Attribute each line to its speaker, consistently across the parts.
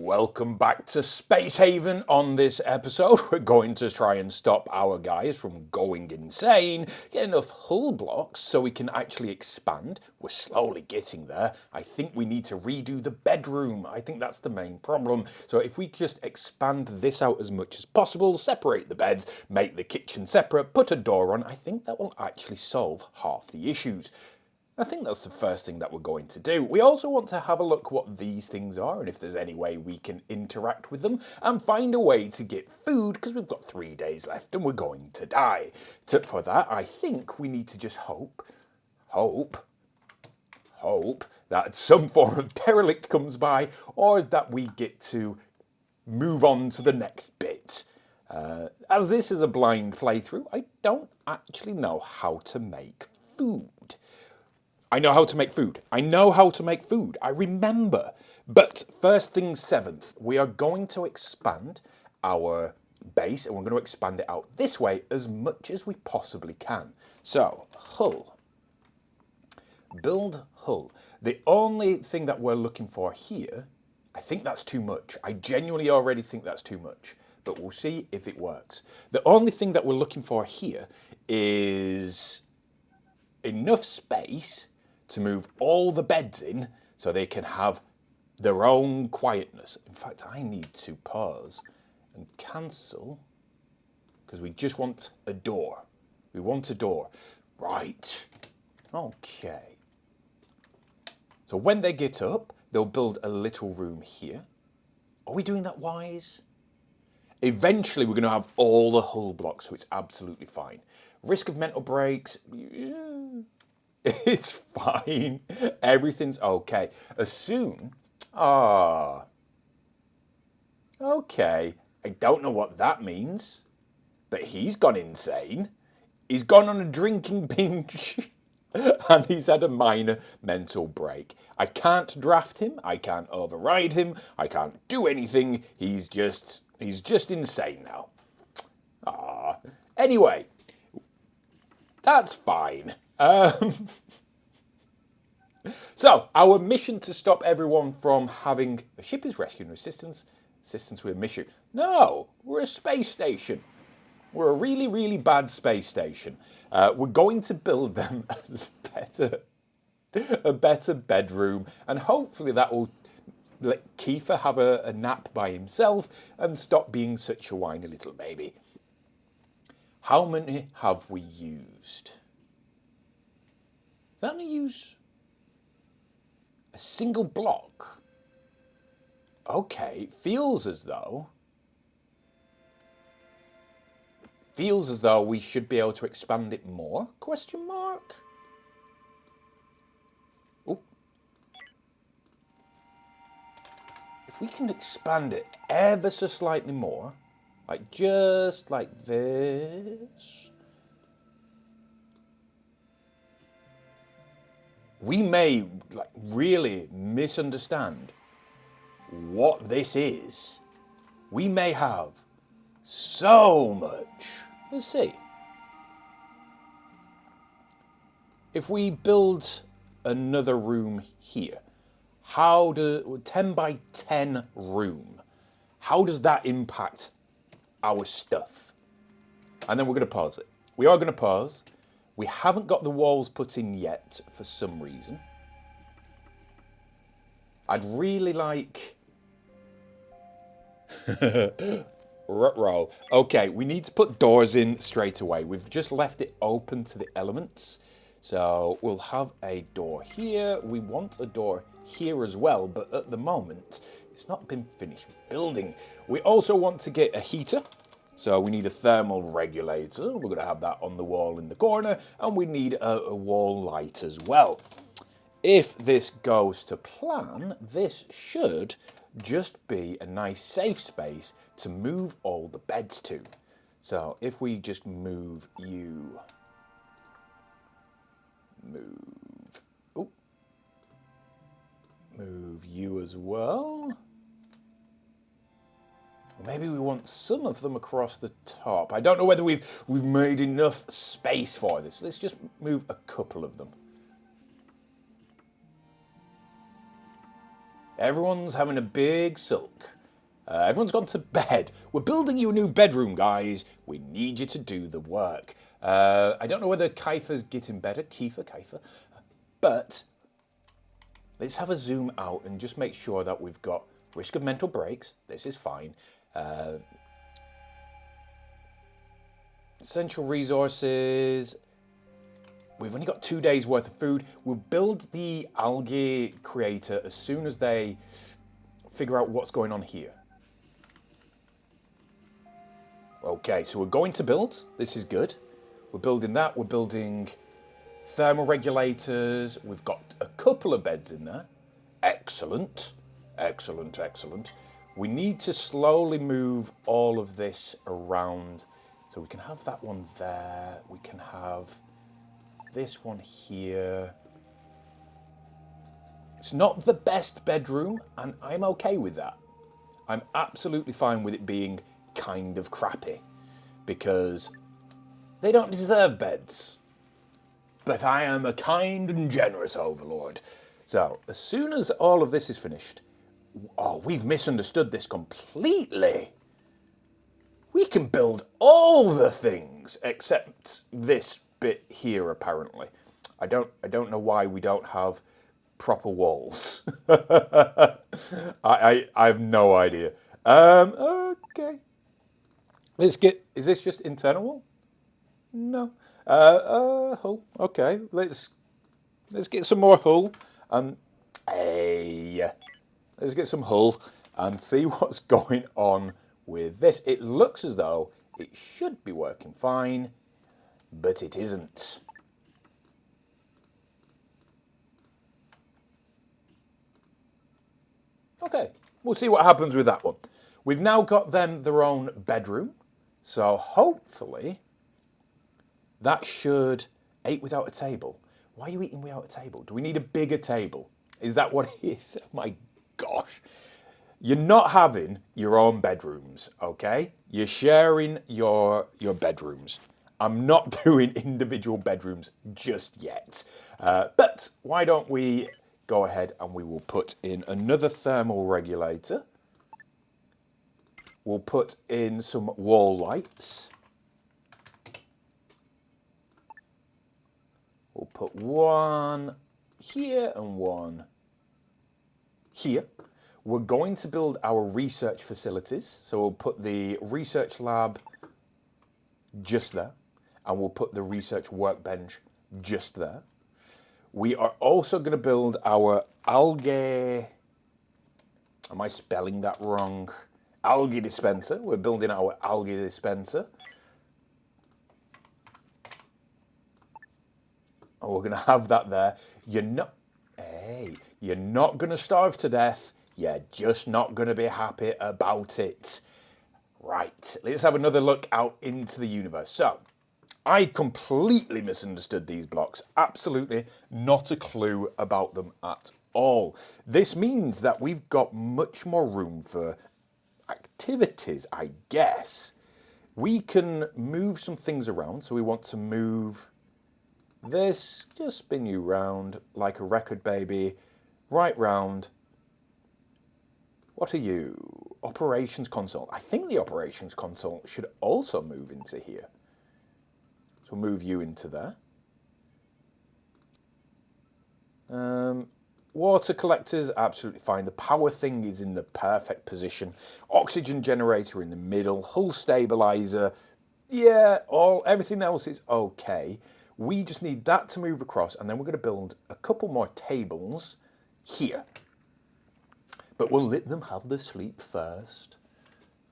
Speaker 1: Welcome back to Space Haven. On this episode, we're going to try and stop our guys from going insane, get enough hull blocks so we can actually expand. We're slowly getting there. I think we need to redo the bedroom. I think that's the main problem. So if we just expand this out as much as possible, separate the beds, make the kitchen separate, put a door on, I think that will actually solve half the issues. I think that's the first thing that we're going to do. We also want to have a look what these things are and if there's any way we can interact with them and find a way to get food because we've got 3 days left and we're going to die. For that, I think we need to just hope that some form of derelict comes by or that we get to move on to the next bit. As this is a blind playthrough, I don't actually know how to make food. I know how to make food. I remember. But first things seventh, we are going to expand our base and we're going to expand it out this way as much as we possibly can. So, hull. Build hull. The only thing that we're looking for here, I think that's too much. I genuinely already think that's too much. But we'll see if it works. The only thing that we're looking for here is enough space to move all the beds in so they can have their own quietness. In fact, I need to pause and cancel because we just want a door. We want a door. Right. Okay. So when they get up, they'll build a little room here. Are we doing that wise? Eventually, we're going to have all the hull blocks, so it's absolutely fine. Risk of mental breaks, yeah. It's fine. Everything's okay. As soon... Okay. I don't know what that means. But he's gone insane. He's gone on a drinking binge. And he's had a minor mental break. I can't draft him. I can't override him. I can't do anything. He's just insane now. Anyway. That's fine. So, our mission to stop everyone from having... A ship is rescue and assistance with a mission. No, we're a space station. We're a really, really bad space station. We're going to build them a better bedroom. And hopefully that will let Kiefer have a nap by himself and stop being such a whiny little baby. How many have we used? Did I only use a single block? Okay, feels as though we should be able to expand it more? Question mark? Oh. If we can expand it ever so slightly more, like just like this, we may really misunderstand what this is. We may have so much. Let's see. If we build another room here, 10 by 10 room, how does that impact our stuff? And then we're going to pause it. We are going to pause. We haven't got the walls put in yet for some reason. I'd really like... Ruh-roh. Okay, we need to put doors in straight away. We've just left it open to the elements. So we'll have a door here. We want a door here as well, but at the moment, it's not been finished building. We also want to get a heater. So we need a thermal regulator. We're going to have that on the wall in the corner. And we need a wall light as well. If this goes to plan, this should just be a nice safe space to move all the beds to. So if we just move you... Move you as well. Maybe we want some of them across the top. I don't know whether we've made enough space for this. Let's just move a couple of them. Everyone's having a big sulk. Everyone's gone to bed. We're building you a new bedroom, guys. We need you to do the work. I don't know whether Kiefer's getting better. Kiefer. But let's have a zoom out and just make sure that we've got risk of mental breaks. This is fine. Essential resources. We've only got 2 days worth of food. We'll build the algae creator as soon as they figure out what's going on here. Okay, so we're going to build. This is good. We're building that. We're building thermal regulators. We've got a couple of beds in there. Excellent. We need to slowly move all of this around. So we can have that one there. We can have this one here. It's not the best bedroom, and I'm okay with that. I'm absolutely fine with it being kind of crappy, because they don't deserve beds. But I am a kind and generous overlord. So, as soon as all of this is finished... Oh, we've misunderstood this completely. We can build all the things except this bit here, apparently. I don't know why we don't have proper walls. I have no idea. Okay. Let's get... Is this just internal wall? No. Hull. Okay. Let's get some more hull. Let's get some hull and see what's going on with this. It looks as though it should be working fine, but it isn't. Okay, we'll see what happens with that one. We've now got them their own bedroom, so hopefully that should... Ate without a table. Why are you eating without a table? Do we need a bigger table? Is that what it is? Oh my gosh. You're not having your own bedrooms, okay? You're sharing your bedrooms. I'm not doing individual bedrooms just yet. But why don't we go ahead and we will put in another thermal regulator. We'll put in some wall lights. We'll put one here and one here. We're going to build our research facilities. So we'll put the research lab just there. And we'll put the research workbench just there. We are also going to build our algae... Am I spelling that wrong? Algae dispenser. We're building our algae dispenser. And we're going to have that there. You're not going to starve to death. You're just not going to be happy about it. Right, let's have another look out into the universe. So, I completely misunderstood these blocks. Absolutely not a clue about them at all. This means that we've got much more room for activities, I guess. We can move some things around. So we want to move this, just spin you round like a record baby, right round. What are you? Operations console. I think the operations console should also move into here. So we'll move you into there. Water collectors, absolutely fine. The power thing is in the perfect position. Oxygen generator in the middle. Hull stabilizer. Yeah, everything else is okay. We just need that to move across, and then we're going to build a couple more tables here. But we'll let them have the sleep first.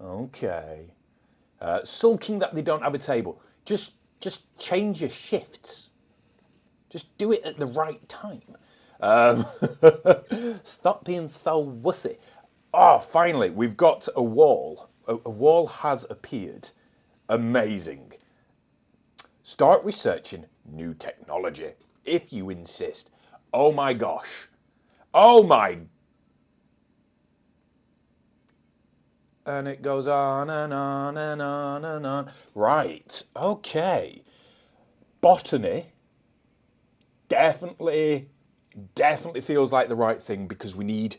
Speaker 1: Okay. Sulking that they don't have a table. Just change your shifts. Just do it at the right time. Stop being so wussy. Oh, finally, we've got a wall. A wall has appeared. Amazing. Start researching new technology, if you insist. Oh my gosh. Oh my... And it goes on and on and on and on. Right, okay. Botany definitely feels like the right thing, because we need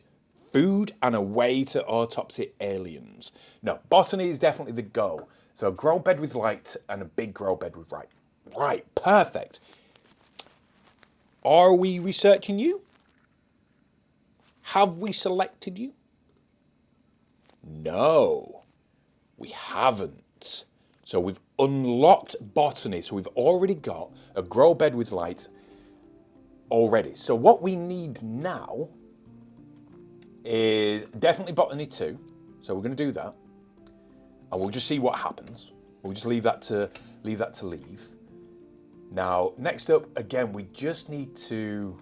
Speaker 1: food and a way to autopsy aliens. No, botany is definitely the goal. So a grow bed with light and a big grow bed with light. Right, perfect. Are we researching you? Have we selected you? No, we haven't. So we've unlocked botany. So we've already got a grow bed with light already. So what we need now is definitely botany 2. So we're going to do that. And we'll just see what happens. We'll just leave that to leave. Now, next up, again, we just need to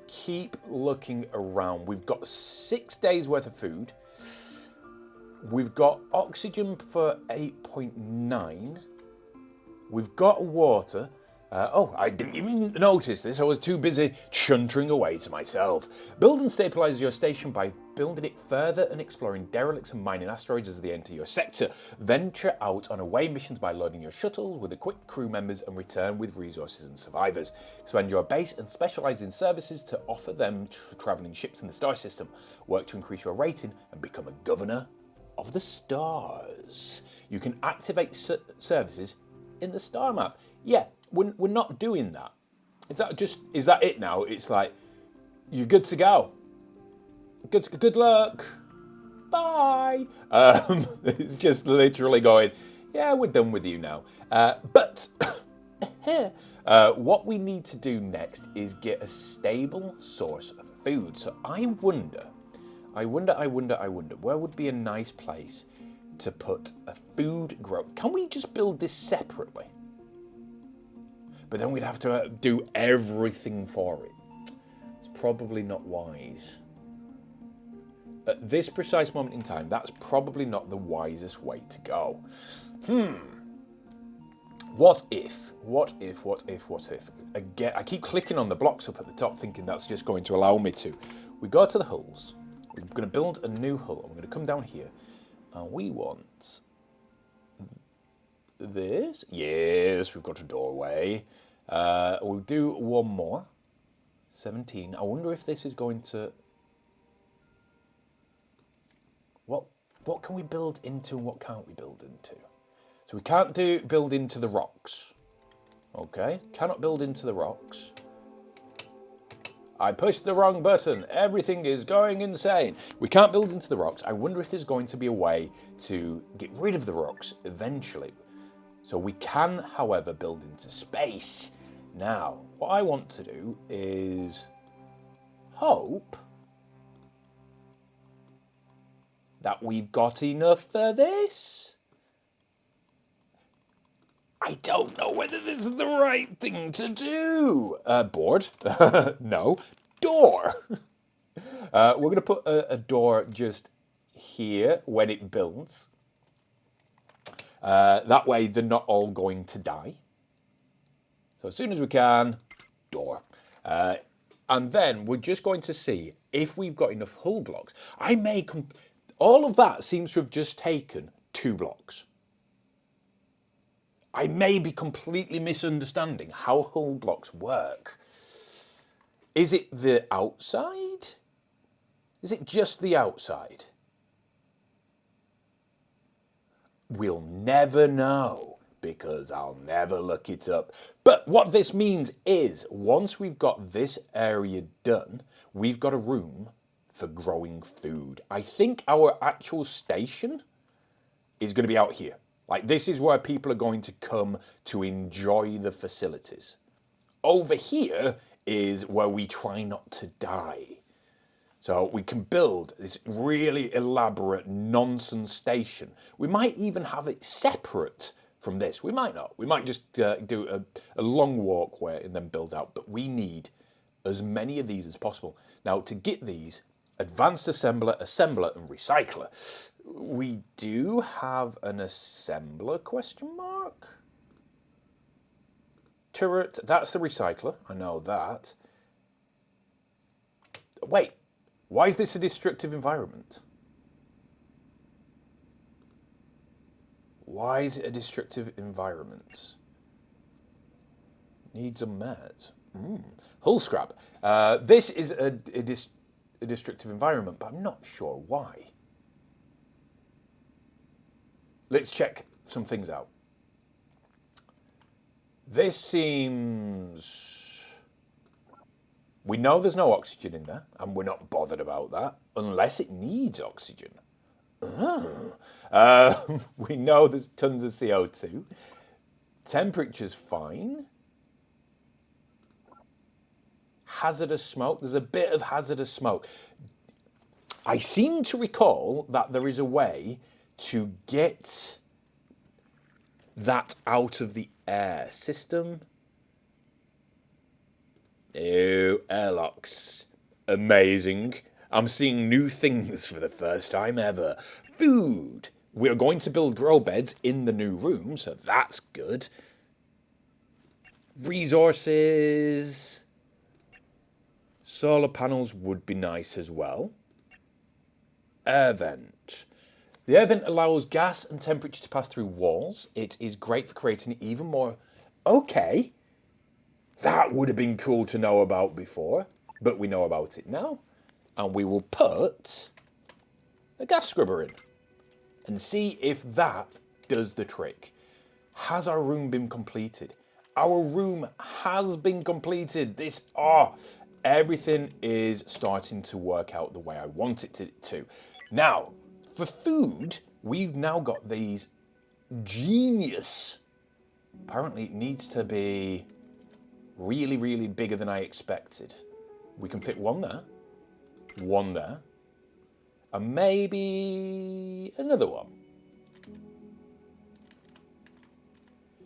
Speaker 1: keep looking around. We've got 6 days worth of food. We've got oxygen for 8.9. We've got water. I didn't even notice this. I was too busy chuntering away to myself. Build and stabilise your station by building it further and exploring derelicts and mining asteroids as they enter your sector. Venture out on away missions by loading your shuttles with equipped crew members and return with resources and survivors. Expand your base and specialise in services to offer them to travelling ships in the star system. Work to increase your rating and become a governor of the stars. You can activate services in the star map. Yeah, we're not doing that. Is that it now? It's like, you're good to go. Good luck. Bye. It's just literally going, yeah, we're done with you now. But what we need to do next is get a stable source of food. So I wonder, where would be a nice place to put a food growth? Can we just build this separately? But then we'd have to do everything for it. It's probably not wise. At this precise moment in time, that's probably not the wisest way to go. What if? Again, I keep clicking on the blocks up at the top thinking that's just going to allow me to. We go to the hulls. We're going to build a new hull. I'm going to come down here. And we want this. Yes, we've got a doorway. We'll do one more. 17. I wonder if this is going to... What can we build into and what can't we build into? So we can't build into the rocks. Okay, cannot build into the rocks. I pushed the wrong button. Everything is going insane. We can't build into the rocks. I wonder if there's going to be a way to get rid of the rocks eventually. So we can, however, build into space. Now, what I want to do is hope that we've got enough for this. I don't know whether this is the right thing to do. Board? No. Door. We're going to put a door just here when it builds. That way they're not all going to die. So as soon as we can, door. And then we're just going to see if we've got enough hull blocks. All of that seems to have just taken 2 blocks. I may be completely misunderstanding how hull blocks work. Is it the outside? Is it just the outside? We'll never know because I'll never look it up. But what this means is once we've got this area done, we've got a room for growing food. I think our actual station is going to be out here. Like, this is where people are going to come to enjoy the facilities. Over here is where we try not to die. So we can build this really elaborate nonsense station. We might even have it separate from this. We might not. We might just do a long walkway and then build out. But we need as many of these as possible. Now, to get these, advanced assembler, and recycler. We do have an assembler, question mark? Turret, that's the recycler, I know that. Wait, why is this a destructive environment? Why is it a destructive environment? Needs unmet. Hull scrap. This is a destructive environment, but I'm not sure why. Let's check some things out. This seems... We know there's no oxygen in there, and we're not bothered about that, unless it needs oxygen. We know there's tons of CO2. Temperature's fine. Hazardous smoke. There's a bit of hazardous smoke. I seem to recall that there is a way to get that out of the air system. Oh, airlocks. Amazing. I'm seeing new things for the first time ever. Food. We're going to build grow beds in the new room, so that's good. Resources. Solar panels would be nice as well. Air vent. The air vent allows gas and temperature to pass through walls. It is great for creating even more... Okay. That would have been cool to know about before, but we know about it now. And we will put a gas scrubber in and see if that does the trick. Has our room been completed? Our room has been completed. Everything is starting to work out the way I want it to. Now, for food, we've now got these genius... Apparently it needs to be really, really bigger than I expected. We can fit one there, and maybe another one.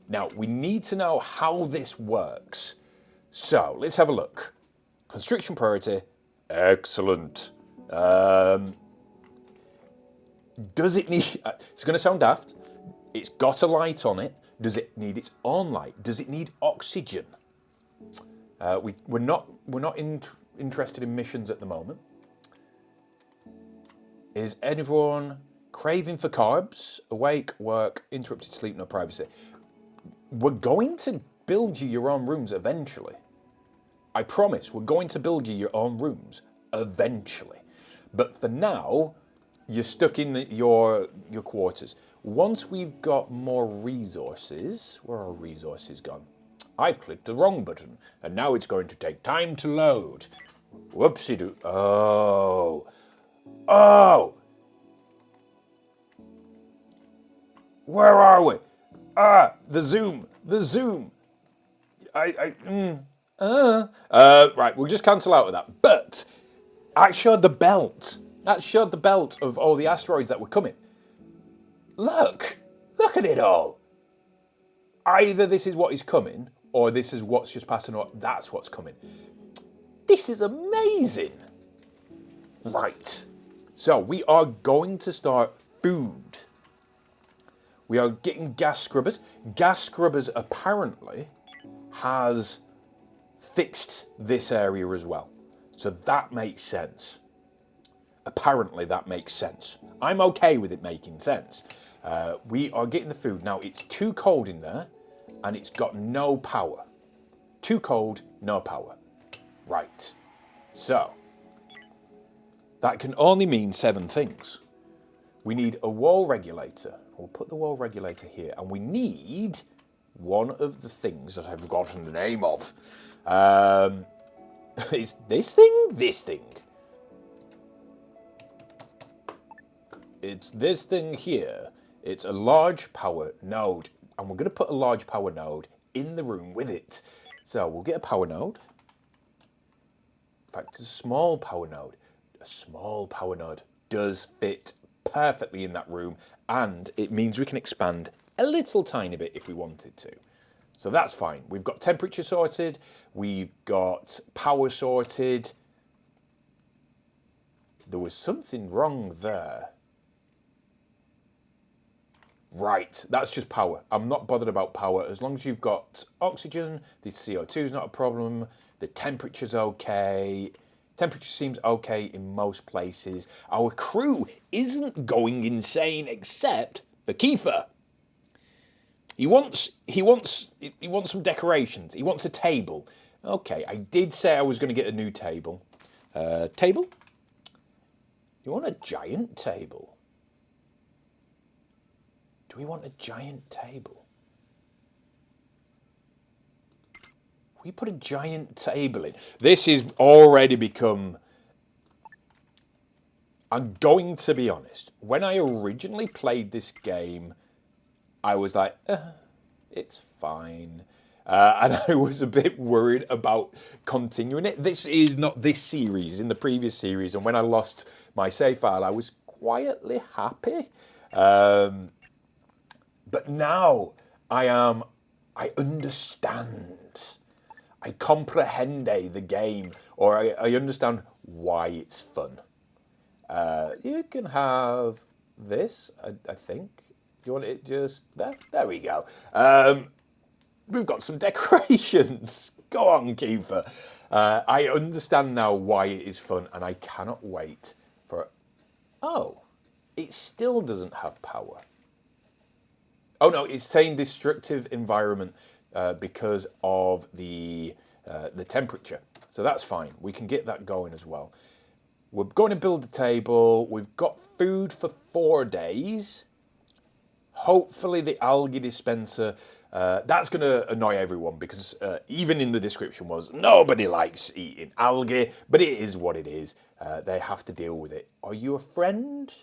Speaker 1: Now, we need to know how this works. So, let's have a look. Construction priority, excellent. Does it need... It's going to sound daft. It's got a light on it. Does it need its own light? Does it need oxygen? We're not interested in missions at the moment. Is everyone craving for carbs? Awake, work, interrupted sleep, no privacy. We're going to build you your own rooms eventually. I promise, we're going to build you your own rooms eventually. But for now, you're stuck in your quarters. Once we've got more resources, where are resources gone? I've clicked the wrong button, and now it's going to take time to load. Whoopsie-doo. Oh. Where are we? The zoom. Right, we'll just cancel out of that. But that showed the belt. That showed the belt of all the asteroids that were coming. Look at it all. Either this is what is coming, or this is what's just passing, or that's what's coming. This is amazing. Right. So we are going to start food. We are getting gas scrubbers. Gas scrubbers apparently has fixed this area as well. So that makes sense. Apparently that makes sense. I'm okay with it making sense. We are getting the food. Now it's too cold in there and it's got no power. Too cold, no power. Right. So that can only mean 7 things. We need a wall regulator. We'll put the wall regulator here. And we need one of the things that I've forgotten the name of. Is this thing? This thing. It's this thing here. It's a large power node. And we're going to put a large power node in the room with it. So we'll get a power node. In fact, a small power node. A small power node does fit perfectly in that room, and it means we can expand a little tiny bit if we wanted to. So that's fine. We've got temperature sorted, we've got power sorted. There was something wrong there. Right, that's just power. I'm not bothered about power. As long as you've got oxygen, the CO2 is not a problem, the temperature's okay. Temperature seems okay in most places. Our crew isn't going insane except for Kiefer. He wants some decorations. He wants a table. Okay, I did say I was going to get a new table. Table? You want a giant table? Do we want a giant table? We put a giant table in. This has already become... I'm going to be honest. When I originally played this game, I was like, it's fine. And I was a bit worried about continuing it. This is not this series, in the previous series. And when I lost my save file, I was quietly happy. But now I understand. I comprehend the game, or I understand why it's fun. You can have this, I think. Do you want it just there? There we go. We've got some decorations. Go on, Keeper. I understand now why it is fun, and I cannot wait for... Oh, it still doesn't have power. Oh, no, it's saying destructive environment because of the temperature. So that's fine. We can get that going as well. We're going to build a table. We've got food for 4 days. Hopefully the algae dispenser, that's going to annoy everyone because even in the description was, nobody likes eating algae, but it is what it is. They have to deal with it. Are you a friend?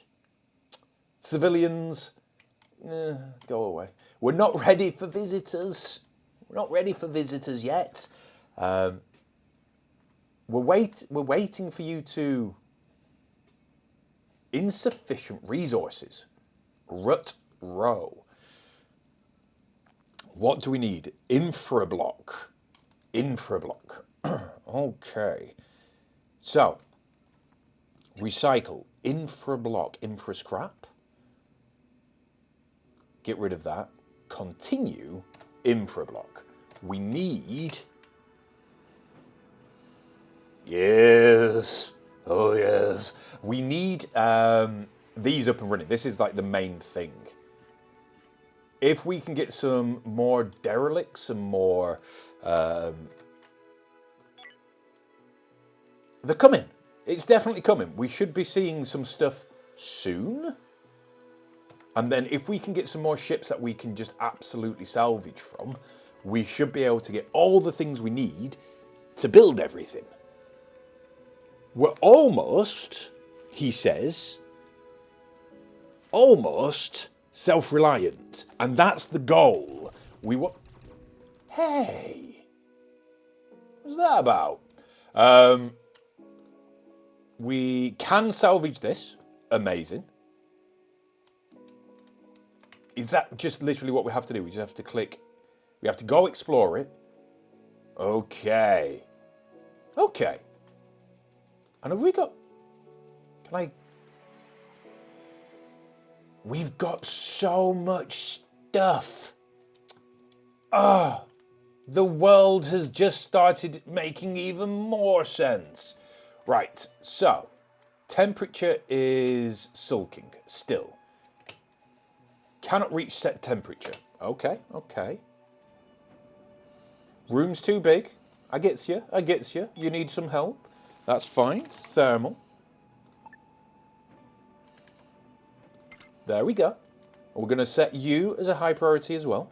Speaker 1: Civilians, go away. We're not ready for visitors. We're not ready for visitors yet. We're waiting for you to... Insufficient resources. Rut row. What do we need? Infrablock. Infrablock. Okay. So, recycle. Infrablock. Infrascrap. Get rid of that. Continue. Infrablock. We need... Yes. Oh, yes. We need these up and running. This is like the main thing. If we can get some more derelicts, some more... they're coming. It's definitely coming. We should be seeing some stuff soon. And then if we can get some more ships that we can just absolutely salvage from, we should be able to get all the things we need to build everything. We're almost, he says, almost self-reliant. And that's the goal. We want... Hey! What's that about? We can salvage this. Amazing. Is that just literally what we have to do? We just have to click. We have to go explore it. Okay. Okay. And have we got... Can I... We've got so much stuff. Ah, the world has just started making even more sense. Right, so temperature is sulking still. Cannot reach set temperature. Okay, okay. Room's too big. I gets you, I gets you. You need some help. That's fine. Thermal. There we go. We're going to set you as a high priority as well.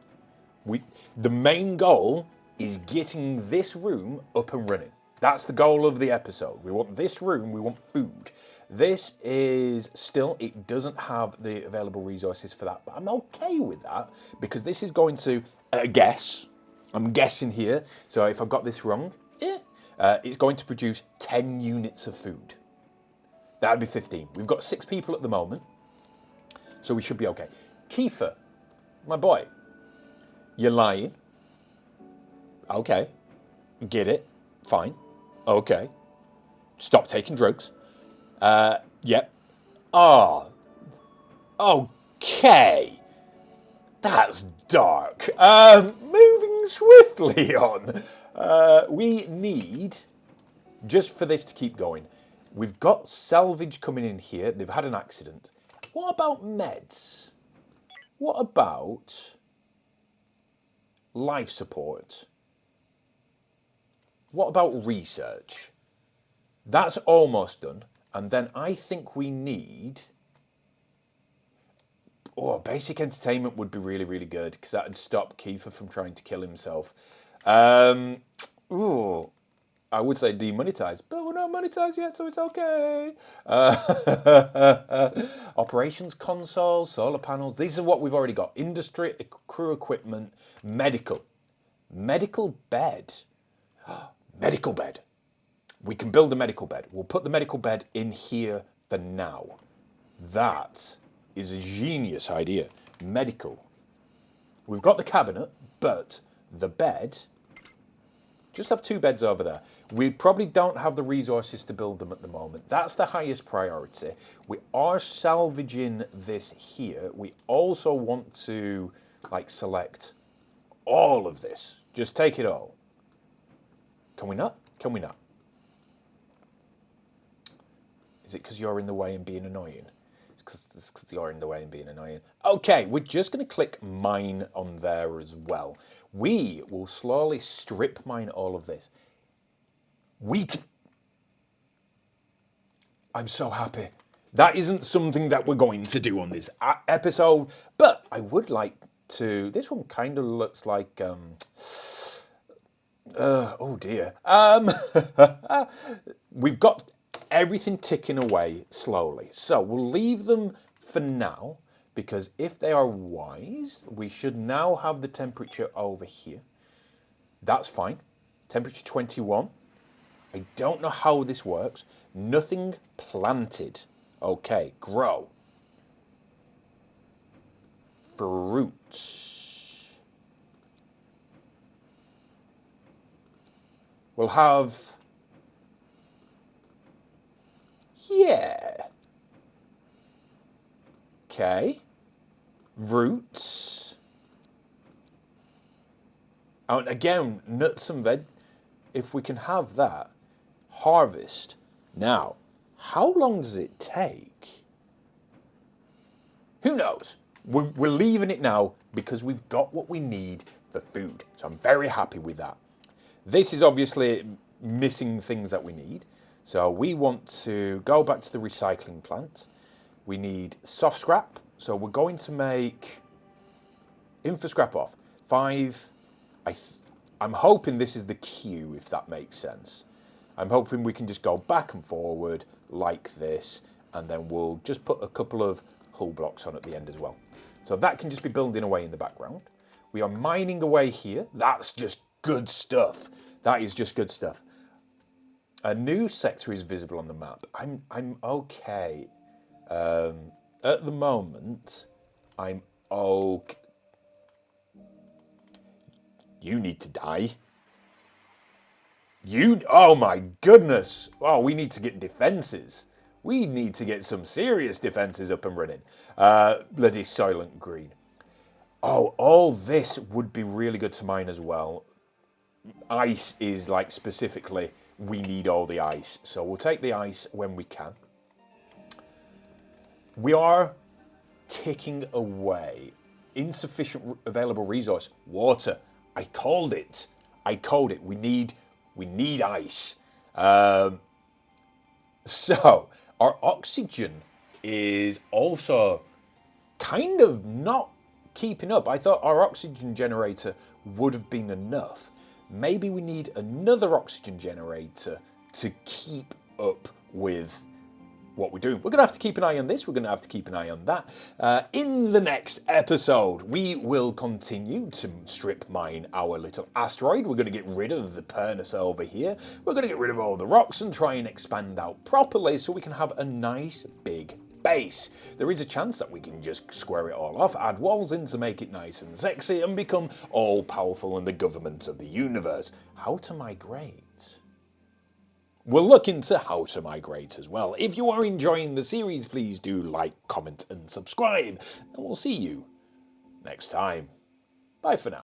Speaker 1: The main goal is getting this room up and running. That's the goal of the episode. We want this room, we want food. This is still, it doesn't have the available resources for that, but I'm okay with that because this is going to, guess, I'm guessing here, so if I've got this wrong, it's going to produce 10 units of food. That'd be 15. We've got 6 people at the moment, so we should be okay. Kiefer, my boy, you're lying. Okay, get it, fine, okay. Stop taking drugs. Yep. Oh. Okay. That's dark. Moving swiftly on. We need, just for this to keep going, we've got salvage coming in here. They've had an accident. What about meds? What about life support? What about research? That's almost done. And then I think we need... Oh, basic entertainment would be really, really good because that would stop Kiefer from trying to kill himself. Ooh, I would say demonetize, but we're not monetized yet, so it's okay. Operations console, solar panels. These are what we've already got. Industry, crew equipment, medical. Medical bed. Medical bed. We can build a medical bed. We'll put the medical bed in here for now. That is a genius idea. Medical. We've got the cabinet, but the bed... Just have 2 beds over there. We probably don't have the resources to build them at the moment. That's the highest priority. We are salvaging this here. We also want to, like, select all of this. Just take it all. Can we not? Can we not? Is it because you're in the way and being annoying? It's because you're in the way and being annoying. Okay, we're just going to click mine on there as well. We will slowly strip mine all of this. I'm so happy. That isn't something that we're going to do on this episode, but I would like to... This one kind of looks like... oh dear. We've got everything ticking away slowly. So we'll leave them for now, because if they are wise, we should now have the temperature over here. That's fine. Temperature 21. I don't know how this works. Nothing planted. Okay, grow. Fruits. We'll have... Yeah. Okay. Roots. Oh, and again, nuts and veg. If we can have that. Harvest. Now, how long does it take? Who knows? We're leaving it now because we've got what we need for food. So I'm very happy with that. This is obviously missing things that we need. So we want to go back to the recycling plant. We need soft scrap. So we're going to make info scrap off. 5. I'm hoping this is the queue, if that makes sense. I'm hoping we can just go back and forward like this, and then we'll just put a couple of hull blocks on at the end as well. So that can just be building away in the background. We are mining away here. That's just good stuff. That is just good stuff. A new sector is visible on the map. I'm okay. At the moment, I'm okay. You need to die. Oh my goodness. Oh, we need to get defenses. We need to get some serious defenses up and running. Bloody Silent Green. Oh, all this would be really good to mine as well. Ice is like specifically, we need all the ice. So we'll take the ice when we can. We are ticking away. Insufficient available resource. Water. I called it. We need ice. So our oxygen is also kind of not keeping up. I thought our oxygen generator would have been enough. Maybe we need another oxygen generator to keep up with what we're doing. We're going to have to keep an eye on this. We're going to have to keep an eye on that. In the next episode, we will continue to strip mine our little asteroid. We're going to get rid of the Pernus over here. We're going to get rid of all the rocks and try and expand out properly so we can have a nice big base. There is a chance that we can just square it all off, add walls in to make it nice and sexy, and become all powerful in the government of the universe. How to migrate? We'll look into how to migrate as well. If you are enjoying the series, please do like, comment, and subscribe. And we'll see you next time. Bye for now.